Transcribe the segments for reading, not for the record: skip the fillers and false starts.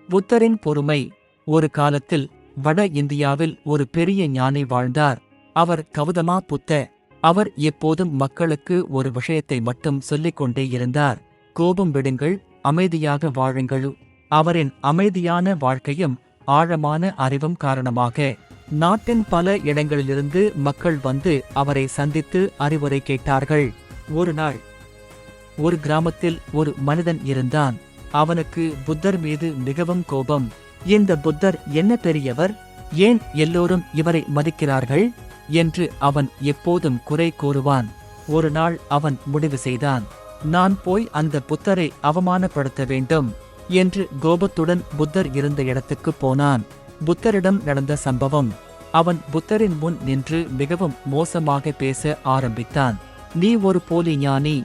புத்தரின் பொறுமை. ஒரு காலத்தில் வட இந்தியாவில் ஒரு பெரிய ஞானி வாழ்ந்தார். அவர் கௌதமா புத்த. அவர் எப்போதும் மக்களுக்கு ஒரு விஷயத்தை மட்டும் சொல்லிக் கொண்டே இருந்தார். கோபம் விடுங்கள், அமைதியாக வாழுங்கள். அவரின் அமைதியான வாழ்க்கையும் ஆழமான அறிவும் காரணமாக நாட்டின் பல இடங்களிலிருந்து மக்கள் வந்து அவரை சந்தித்து அறிவுரை கேட்டார்கள். ஒரு நாள் ஒரு கிராமத்தில் ஒரு மனிதன் இருந்தான். அவனுக்கு புத்தர் மீது மிகவும் கோபம். இந்த புத்தர் என்ன பெரியவர், ஏன் எல்லோரும் இவரை மதிக்கிறார்கள் என்று அவன் எப்போதும் குறை கூறுவான். ஒரு நாள் அவன் முடிவு செய்தான், நான் போய் அந்த புத்தரை அவமானப்படுத்த வேண்டும் என்று கோபத்துடன் புத்தர் இருந்த இடத்துக்கு போனான். புத்தரிடம் நடந்த சம்பவம். அவன் புத்தரின் முன் நின்று மிகவும் மோசமாக பேச ஆரம்பித்தான். நீ ஒரு போலி ஞானி,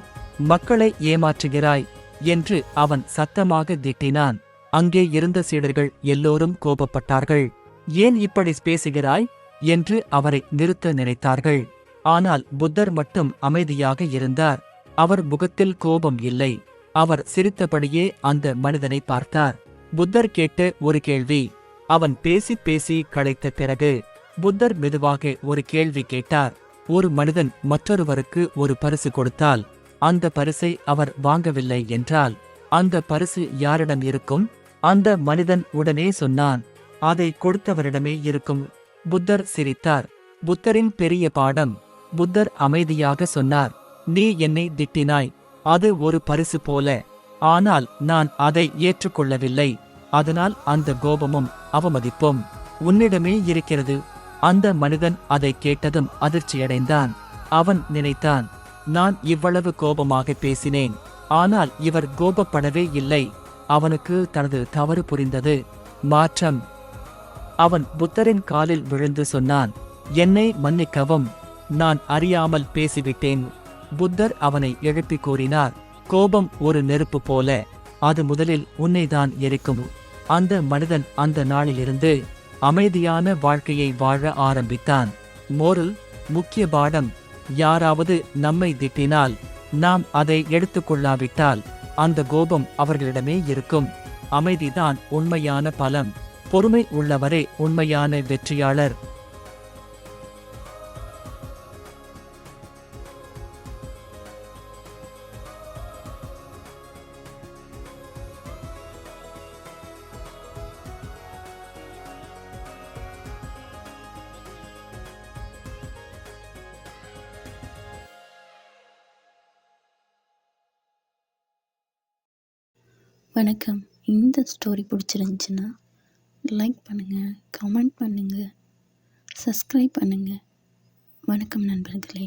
மக்களை ஏமாற்றுகிறாய் என்று அவன் சத்தமாக திட்டினான். அங்கே இருந்த சீடர்கள் எல்லோரும் கோபப்பட்டார்கள். ஏன் இப்படி பேசுகிறாய் என்று அவரை நிறுத்த நினைத்தார்கள். ஆனால் புத்தர் மட்டும் அமைதியாக இருந்தார். அவர் முகத்தில் கோபம் இல்லை. அவர் சிரித்தபடியே அந்த மனிதனை பார்த்தார். புத்தர் கேட்ட ஒரு கேள்வி. அவன் பேசி பேசி களைத்த பிறகு புத்தர் மெதுவாக ஒரு கேள்வி கேட்டார். ஒரு மனிதன் மற்றொருவருக்கு ஒரு பரிசு கொடுத்தால் அந்த பரிசை அவர் வாங்கவில்லை என்றால் அந்த பரிசு யாரிடம் இருக்கும்? அந்த மனிதன் உடனே சொன்னான், அதை கொடுத்தவரிடமே இருக்கும். புத்தர் சிரித்தார். புத்தரின் பெரிய பாடம். புத்தர் அமைதியாக சொன்னார், நீ என்னை திட்டினாய், அது ஒரு பரிசு போல. ஆனால் நான் அதை ஏற்றுக்கொள்ளவில்லை. அதனால் அந்த கோபமும் அவமதிப்பும் உன்னிடமே இருக்கிறது. அந்த மனிதன் அதை கேட்டதும் அதிர்ச்சியடைந்தான். அவன் நினைத்தான், நான் இவ்வளவு கோபமாக பேசினேன், ஆனால் இவர் கோபப்படவே இல்லை. அவனுக்கு தனது தவறு புரிந்தது. மாற்றம். அவன் புத்தரின் காலில் விழுந்து சொன்னான், என்னை மன்னிக்கவும், நான் அறியாமல் பேசிவிட்டேன். புத்தர் அவனை எழுப்பி கூறினார், கோபம் ஒரு நெருப்பு போல, அது முதலில் உன்னைதான் எரிக்கும். அந்த மனிதன் அந்த நாளிலிருந்து அமைதியான வாழ்க்கையை வாழ ஆரம்பித்தான். மோரல், முக்கிய பாடம். யாராவது நம்மை திட்டினால் நாம் அதை எடுத்துக்கொள்ளாவிட்டால் அந்த கோபம் அவர்களிடமே இருக்கும். அமைதிதான் உண்மையான பலம். பொறுமை உள்ளவரே உண்மையான வெற்றியாளர். வணக்கம். இந்த ஸ்டோரி பிடிச்சிருந்துச்சுன்னா லைக் பண்ணுங்கள், கமெண்ட் பண்ணுங்கள், சப்ஸ்கிரைப் பண்ணுங்கள். வணக்கம் நண்பர்களே.